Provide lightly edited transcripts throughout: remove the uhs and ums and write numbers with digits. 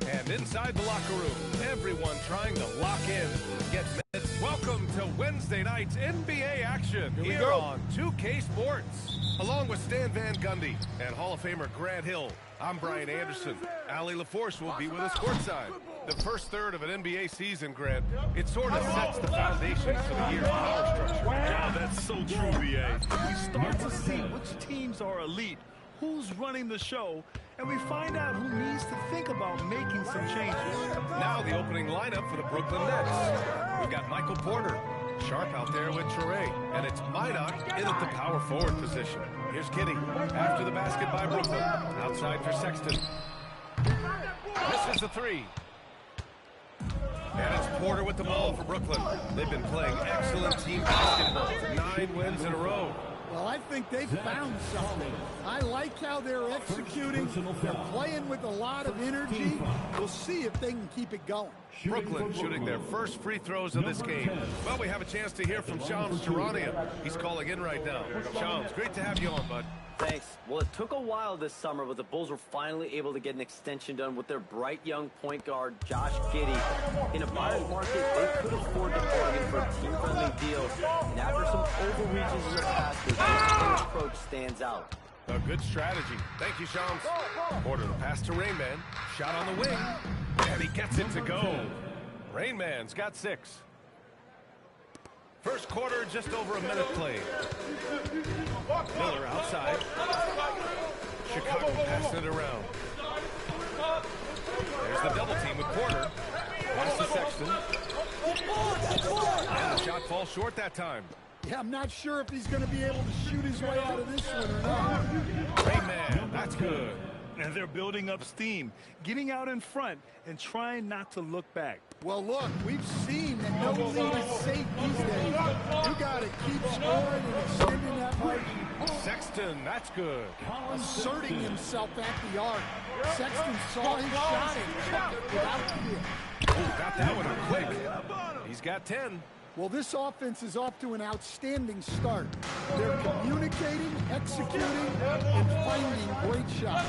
And inside the locker room, everyone trying to lock in. Get minutes. Welcome to Wednesday night's NBA action here on 2K Sports. Along with Stan Van Gundy and Hall of Famer Grant Hill, I'm Brian Anderson. Allie LaForce will be with us courtside. The first third of an NBA season, Grant, it sort of sets the foundation for the year's power structure. Yeah, that's so true, B.A. We start to see which teams are elite, who's running the show, and we find out who needs to think about making some changes. Now the opening lineup for the Brooklyn Nets. We've got Michael Porter, Sharp out there with Traore, and it's Minot in at the power forward position. Here's Kitty after the basket by Brooklyn. Outside for Sexton. Misses the three. And it's Porter with the ball for Brooklyn. They've been playing excellent team basketball. 9 wins in a row. Well, I think they've found something. I like how they're executing. They're playing with a lot of energy. We'll see if they can keep it going. Brooklyn shooting their first free throws of this game. Well, we have a chance to hear from Shams Charania. He's calling in right now. Shams, great to have you on, bud. Thanks. Well, it took a while this summer, but the Bulls were finally able to get an extension done with their bright young point guard, Josh Giddey. In a buyer's market, they could afford to bargain for a team-friendly deal. And after some overreaches in the past, their approach stands out. A good strategy. Thank you, Shams. Porter the pass to Rain Man. Shot on the wing. And he gets it to go. Rain Man's got 6. First quarter, just over a minute played. Miller outside. Chicago passing it around. There's the double team with Porter. Pass to Sexton. And the shot falls short that time. Yeah, I'm not sure if he's going to be able to shoot his way out of this one or not. Rain Man, that's good. And they're building up steam, getting out in front and trying not to look back. Well, look, we've seen that no lead is safe these days. You got to keep scoring and extending that margin. Sexton, that's good. Asserting himself at the arc. Sexton saw his shot and took it without fear. Oh, got that one up quick. He's got 10. Well, this offense is off to an outstanding start. They're communicating, executing, and finding great shots.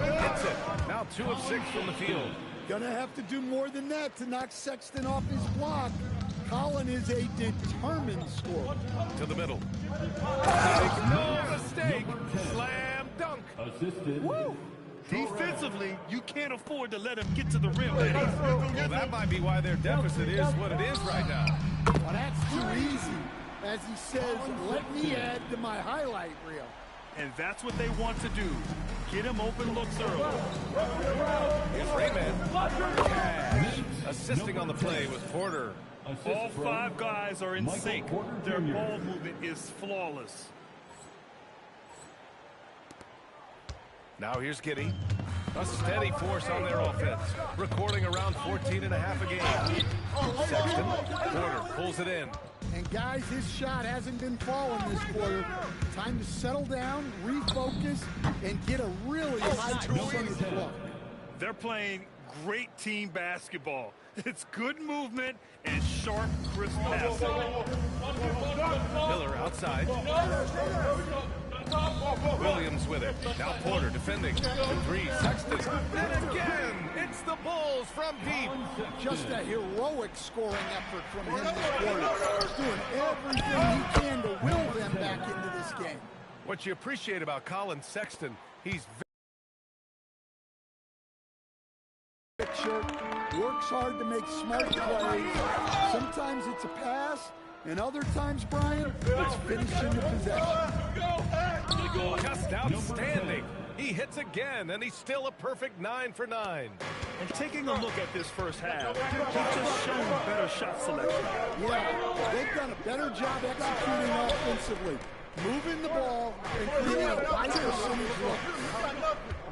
Hits it. Now 2 of 6 from the field. Gonna have to do more than that to knock Sexton off his block. Colin is a determined scorer. To the middle. No mistake. Slam dunk. Woo! Defensively, you can't afford to let him get to the rim, ladies. Well, that might be why their deficit is what it is right now. Well, that's too easy. As he says, let me add to my highlight reel. And that's what they want to do. Get him open looks early. Here's Rayman. Cash. Assisting on the play with Porter. All 5 guys are in sync. Their ball movement is flawless. Now here's Giddey. A steady force on their offense. Recording around 14 and a half a game. Sexton. Porter pulls it in. And guys, his shot hasn't been falling this quarter. Time to settle down, refocus, and get a really high percentage look. They're playing great team basketball. It's good movement and sharp, crisp passing. Miller outside. Williams with it. Now Porter defending. 2-3. Sexton. And again, it's the Bulls from deep. Just a heroic scoring effort from him this quarter. Doing everything he can to will them back into this game. What you appreciate about Colin Sexton, he's works hard to make smart plays. Sometimes it's a pass, and other times, Brian, it's finishing the possession. Just outstanding. He hits again, and he's still a perfect 9 for 9. And taking a look at this first half, he's just shown better shot selection. Yeah, they've done a better job executing offensively, moving the ball, and creating a high percentage look.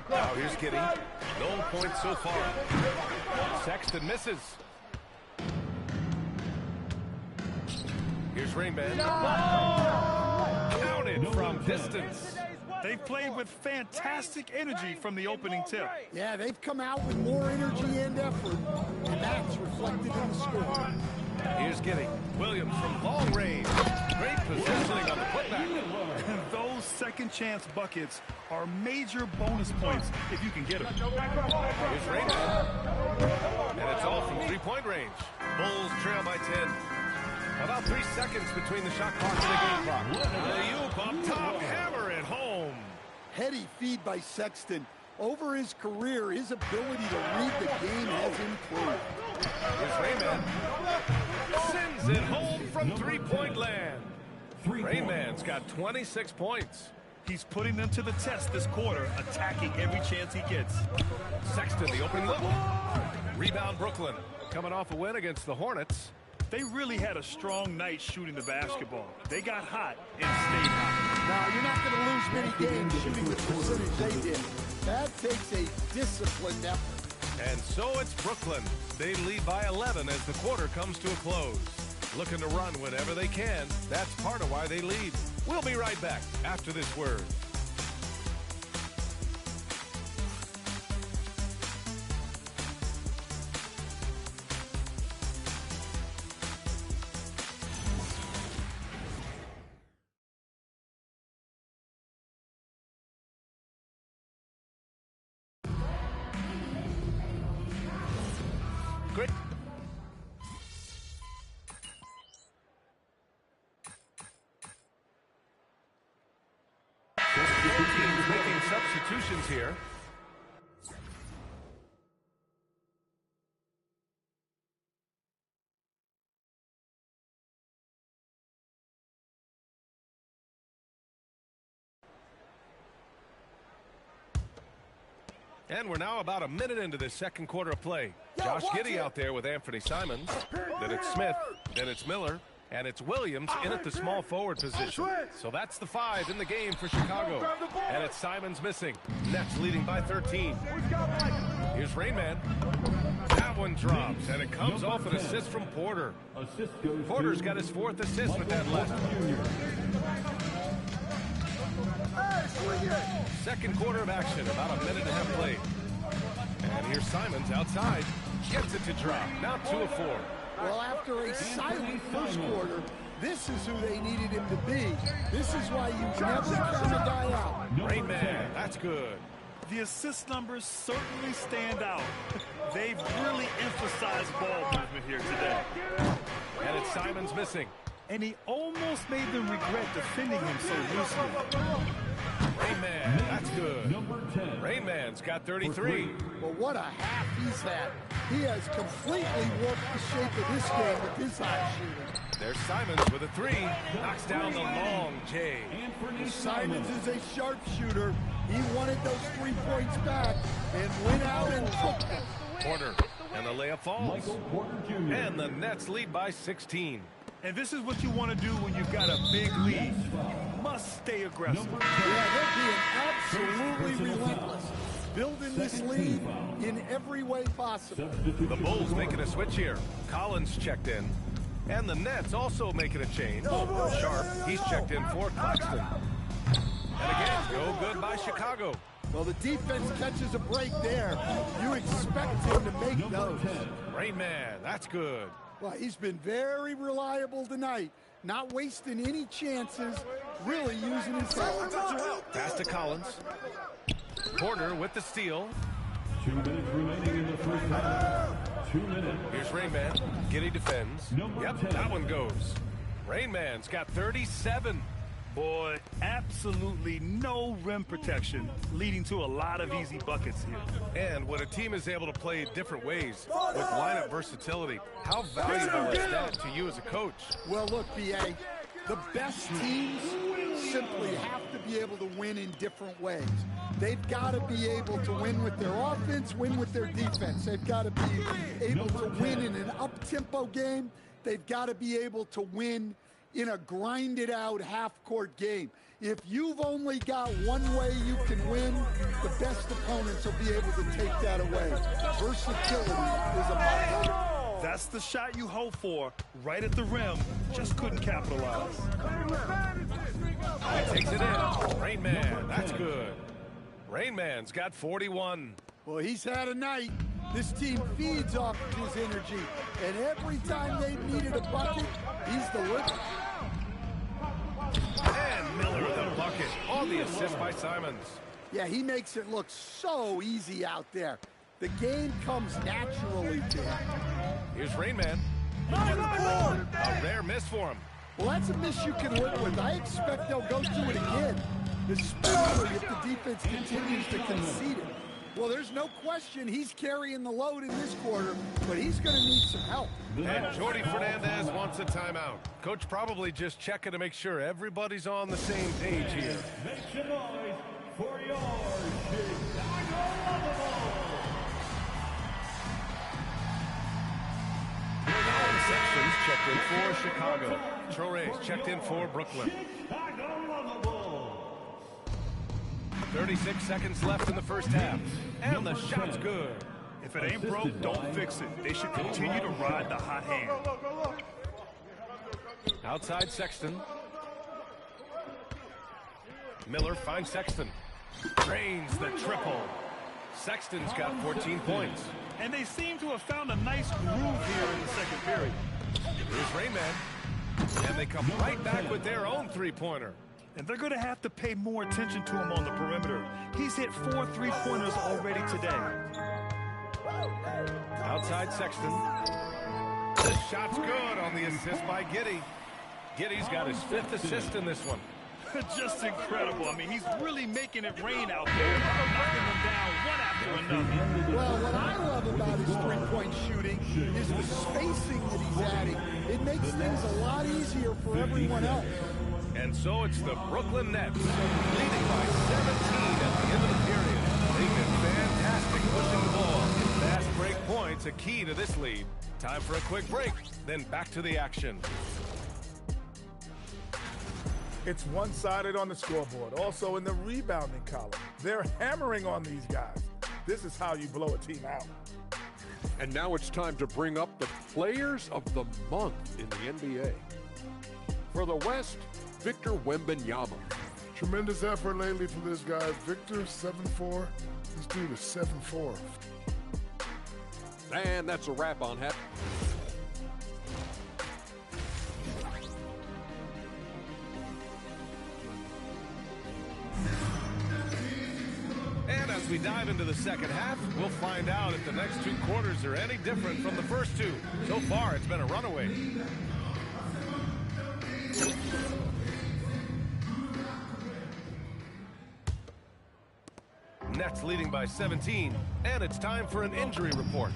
Now here's Giddey. No points so far. Sexton misses. Here's Rainman. Counted from distance. They've played with fantastic energy from the opening tip. Yeah, they've come out with more energy and effort, and that's reflected in the score. Here's Giddey. Williams from long range. Great positioning on the putback. Those second chance buckets are major bonus points if you can get them. Here's Raymond. And it's all from three-point range. Bulls trail by 10. About 3 seconds between the shot clock and the game clock. Alley-oop up top, hammer it home. Heady feed by Sexton. Over his career, his ability to read the game has improved. Here's Raymond. Sends it home from three-point land. Raymond's got 26 points. He's putting them to the test this quarter, attacking every chance he gets. Sexton, the opening look. Rebound, Brooklyn. Coming off a win against the Hornets. They really had a strong night shooting the basketball. They got hot and stayed hot. Now, you're not going to lose many games shooting the percentage they did. That takes a disciplined effort. And so it's Brooklyn. They lead by 11 as the quarter comes to a close. Looking to run whenever they can. That's part of why they lead. We'll be right back after this word. Great. Both teams making substitutions here. And we're now about a minute into this second quarter of play. Josh Giddey out there with Anthony Simons. Then it's Smith. Then it's Miller. And it's Williams in at the small forward position. So that's the 5 in the game for Chicago. And it's Simons missing. Nets leading by 13. Here's Rainman. That one drops, and it comes off an assist from Porter. Porter's got his 4th assist with that left. Second quarter of action, about a minute and a half played. And here's Simons outside. Gets it to drop. Now 2 of 4. Well, after a silent first quarter, this is who they needed him to be. This is why you never count a guy out. Rainman, that's good. The assist numbers certainly stand out. They've really emphasized ball movement here today. And it's Simons missing. And he almost made them regret defending him so loosely. Rainman, that's good. Rainman's got 33. Well, what a half he's had. He has completely warped the shape of this game with his hot shooting. There's Simons with a 3. Knocks down the long J. Simons is a sharpshooter. He wanted those 3 points back and went out and took them. Porter, and the layup falls. And the Nets lead by 16. And this is what you want to do when you've got a big lead. You must stay aggressive. Yeah, they're being absolutely relentless. Building this lead in every way possible. The Bulls making a switch here. Collins checked in. And the Nets also making a change. Sharp, he's checked in for Claxton. And again, no good by Chicago. Well, the defense catches a break there. You expect him to make those. Rainman, that's good. Well, he's been very reliable tonight. Not wasting any chances. Really using his head. Pass to Collins. Porter with the steal. 2 minutes remaining in the first half. 2 minutes. Here's Rainman. Giddey defends. Yep, that one goes. Rainman's got 37. Boy, absolutely no rim protection, leading to a lot of easy buckets here. And when a team is able to play different ways with lineup versatility, how valuable is that to you as a coach? Well, look, B.A., the best teams simply have to be able to win in different ways. They've got to be able to win with their offense, win with their defense. They've got to be able to win in an up-tempo game. They've got to be able to win in a grinded-out half-court game. If you've only got one way you can win, the best opponents will be able to take that away. Versatility is a must. That's the shot you hope for, right at the rim. Just couldn't capitalize. He takes it in. Rainman, that's good. Rainman's got 41. Well, he's had a night. This team feeds off of his energy, and every time they've needed a bucket, he's delivered. And Miller with a bucket on the assist by Simons. Yeah, he makes it look so easy out there. The game comes naturally to him. Here's Rain Man. A rare miss for him. Well, that's a miss you can live with. I expect they'll go do it again, especially if the defense continues to concede it. Well, there's no question he's carrying the load in this quarter, but he's going to need some help. And Jordy Fernandez wants a timeout. Coach probably just checking to make sure everybody's on the same page here. Make some noise for your Chicago Bulls. Sexton's checked in for Chicago. Trore's checked in for Brooklyn. 36 seconds left in the first half. And the shot's good. If it ain't broke, don't fix it. They should continue to ride the hot hand. Outside Sexton. Miller finds Sexton. Drains the triple. Sexton's got 14 points. And they seem to have found a nice groove here in the second period. Here's Rain Man. And they come right back with their own three-pointer. And they're going to have to pay more attention to him on the perimeter. He's hit 4 3-pointers already today. Outside Sexton. The shot's good on the assist by Giddey. Giddey's got his 5th assist in this one. Just incredible. I mean, he's really making it rain out there, knocking them down one after another. Well, what I love about his three-point shooting is the spacing that he's adding. It makes things a lot easier for everyone else. And so it's the Brooklyn Nets leading by 17 at the end of the period. They've been fantastic pushing the ball. Fast break points a key to this lead. Time for a quick break, then back to the action. It's one-sided on the scoreboard. Also in the rebounding column. They're hammering on these guys. This is how you blow a team out. And now it's time to bring up the Players of the Month in the NBA. For the West, Victor Wembanyama. Tremendous effort lately from this guy. Victor, 7'4". This dude is 7'4". And that's a wrap on half. And as we dive into the second half, we'll find out if the next 2 quarters are any different from the first 2. So far, it's been a runaway. Nets leading by 17, and it's time for an injury report.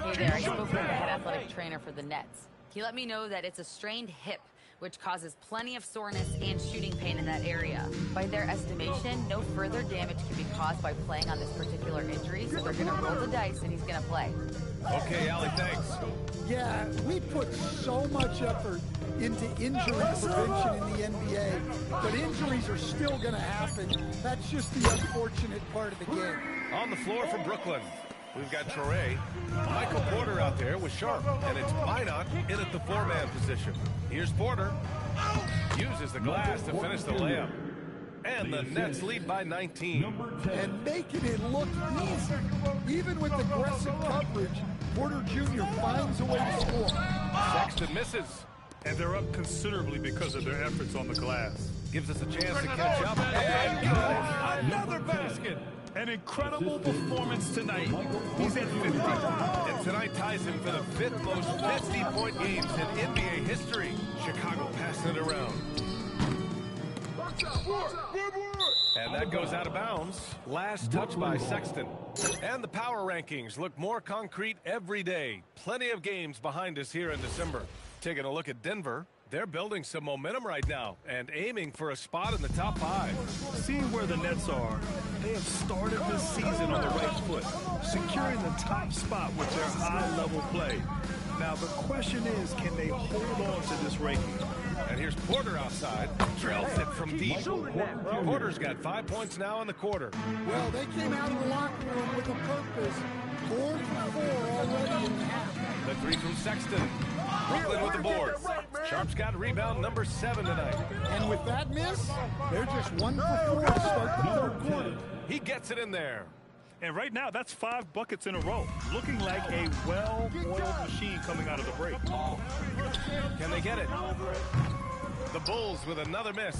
Hey there, I spoke with the head athletic trainer for the Nets. He let me know that it's a strained hip, which causes plenty of soreness and shooting pain in that area. By their estimation, no further damage can be caused by playing on this particular injury, so they're going to roll the dice and he's going to play. Okay, Allie, thanks. Yeah, we put so much effort into injury prevention in the NBA, but injuries are still going to happen. That's just the unfortunate part of the game. On the floor for Brooklyn, we've got Traore, Michael Porter out there with Sharp, and it's Minot in at the 4-man position. Here's Porter. Uses the glass to finish the layup. And the Nets lead by 19. And making it look easy. Even with aggressive coverage, Porter Jr. finds a way to score. Sexton misses. And they're up considerably because of their efforts on the glass. Gives us a chance to catch up. And got it. Another basket. An incredible performance tonight. He's at 50. And tonight ties him for the 5th most 50-point games in NBA history. Chicago passing it around. And that goes out of bounds. Last touch by Sexton. And the power rankings look more concrete every day. Plenty of games behind us here in December. Taking a look at Denver. They're building some momentum right now and aiming for a spot in the top 5. Seeing where the Nets are, they have started this season on the right foot, securing the top spot with their high-level play. Now, the question is, can they hold on to this ranking? And here's Porter outside. Drills it from deep. Porter's got 5 points now in the quarter. Well, they came out of the locker room with a purpose. 4 for 4 already in the half. The 3 from Sexton. Brooklyn with the board. Sharp's got rebound number 7 tonight. And with that miss, they're just 1 for 4 to start the 3rd quarter. He gets it in there. And right now, that's 5 buckets in a row. Looking like a well-oiled machine coming out of the break. Can they get it? The Bulls with another miss.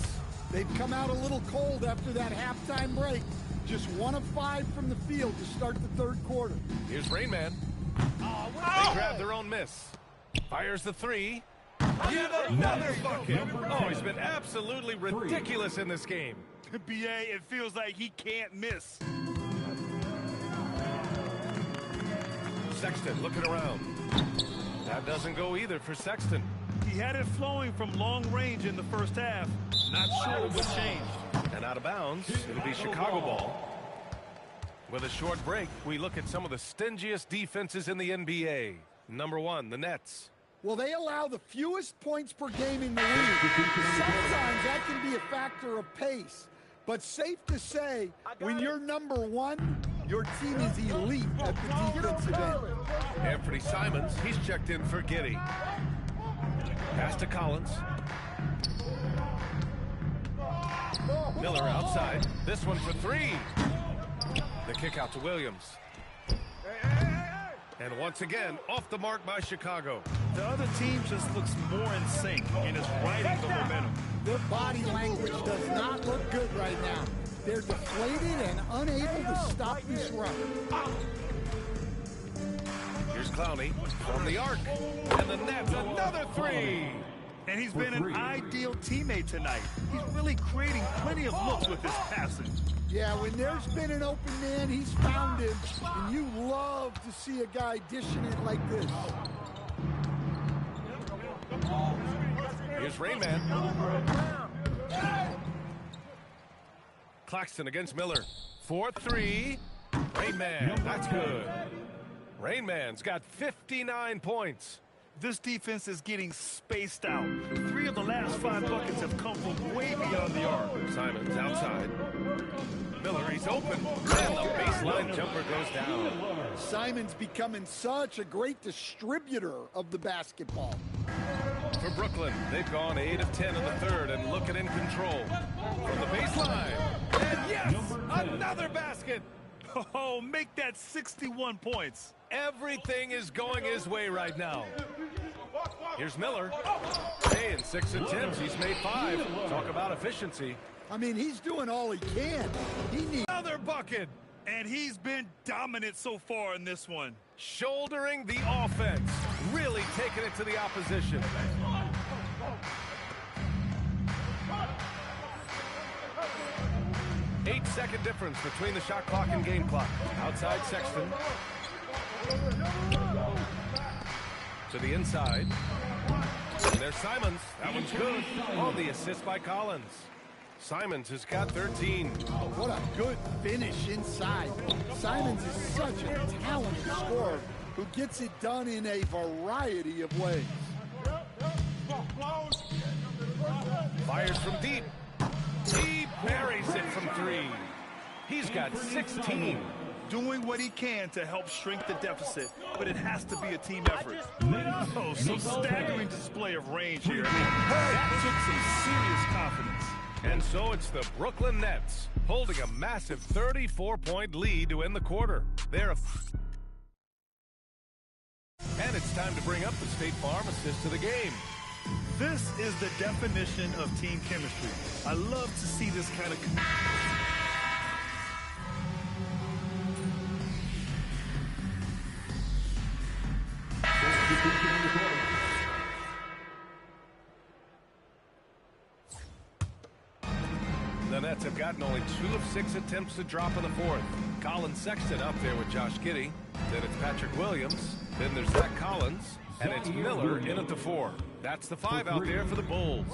They've come out a little cold after that halftime break. Just 1 of 5 from the field to start the third quarter. Here's Rain Man. They grab their own miss. Fires the three. Yet another bucket. Oh, he's been absolutely ridiculous in this game. BA, it feels like he can't miss. Sexton looking around. That doesn't go either for Sexton. He had it flowing from long range in the first half. Not sure what changed. And out of bounds, it'll be Chicago ball. With a short break, we look at some of the stingiest defenses in the NBA. Number 1, the Nets. Well, they allow the fewest points per game in the league. Sometimes that can be a factor of pace. But safe to say, when you're number 1, your team is elite at the defensive end. Anthony Simons, he's checked in for Giddey. Pass to Collins. Miller outside. This one for 3. The kick out to Williams. And once again, off the mark by Chicago. The other team just looks more in sync and is riding the momentum. Their body language does not look good right now. They're deflated and unable to stop this run. Here's Clowney from the arc. And the Nets, another 3. And he's been an ideal teammate tonight. He's really creating plenty of looks with his passing. Yeah, when there's been an open man, he's found him. And you love to see a guy dishing it like this. Here's Rain Man. Claxton against Miller. 4-3. Rain Man, that's good. Rain Man's got 59 points. This defense is getting spaced out. 3 of the last 5 buckets have come from way beyond the arc. Simons outside. Miller, he's open. And the baseline jumper goes down. Simons becoming such a great distributor of the basketball. For Brooklyn, they've gone 8 of 10 in the third and looking in control. From the baseline. And yes, another basket. Oh, make that 61 points. Everything is going his way right now. Here's Miller. Hey, in 6 attempts, he's made 5. Talk about efficiency. I mean, he's doing all he can. He needs another bucket. And he's been dominant so far in this one. Shouldering the offense. Really taking it to the opposition. Eight-second difference between the shot clock and game clock. Outside Sexton. To the inside. And there's Simons. That one's good. On the assist by Collins. Simons has got 13. Oh, what a good finish inside. Simons is such a talented scorer who gets it done in a variety of ways. Fires from deep. He buries it from 3. He's got 16. Doing what he can to help shrink the deficit, but it has to be a team effort. Oh, some staggering display of range here. That took some serious confidence. And so it's the Brooklyn Nets holding a massive 34-point lead to end the quarter. And it's time to bring up the State Farm assist to the game. This is the definition of team chemistry. I love to see this kind of... The Nets have gotten only 2 of 6 attempts to drop in the fourth. Colin Sexton up there with Josh Giddey. Then it's Patrick Williams. Then there's Zach Collins. And it's Miller in at the 4. That's the 5 out there for the Bulls.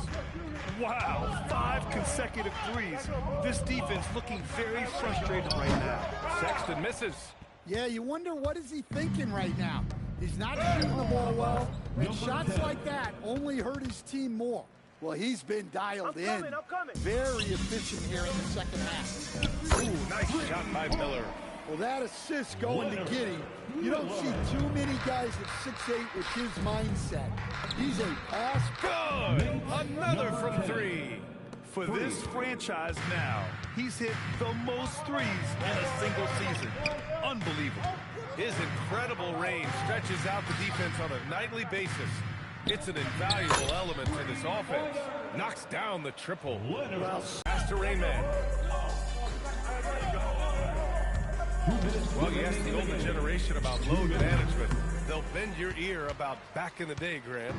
Wow, 5 consecutive threes. This defense looking very frustrated right now. Sexton misses. Yeah, you wonder what is he thinking right now. He's not shooting the ball well, and shots like that only hurt his team more. Well, he's been dialed in. I'm coming. Very efficient here in the second half. Ooh, nice shot by Miller. Well, that assist going to Giddey. You don't see too many guys at 6'8" with his mindset. He's a pass. Good. Another from 3. For this franchise now, he's hit the most threes in a single season. Unbelievable. His incredible range stretches out the defense on a nightly basis. It's an invaluable element to this offense. Knocks down the triple. Pass to Rain Man. Well, you ask the older generation about load management. They'll bend your ear about back in the day, Grant.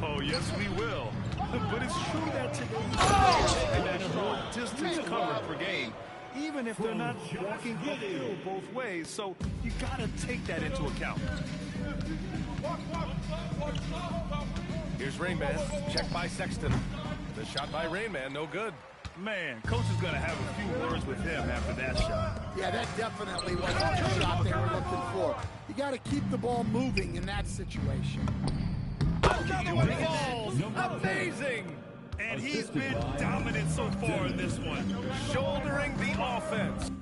Oh, yes, we will. But it's true that today's players have that short distance covered per game, even if they're not walking upfield both ways. So you got to take that into account. Here's Rain Man. Check by Sexton. The shot by Rain Man, no good. Man, coach is going to have a few words with him after that shot. Yeah, that definitely wasn't the shot they were looking for. You got to keep the ball moving in that situation. Another one falls. Amazing. And he's been dominant so far in this one. Shouldering the offense.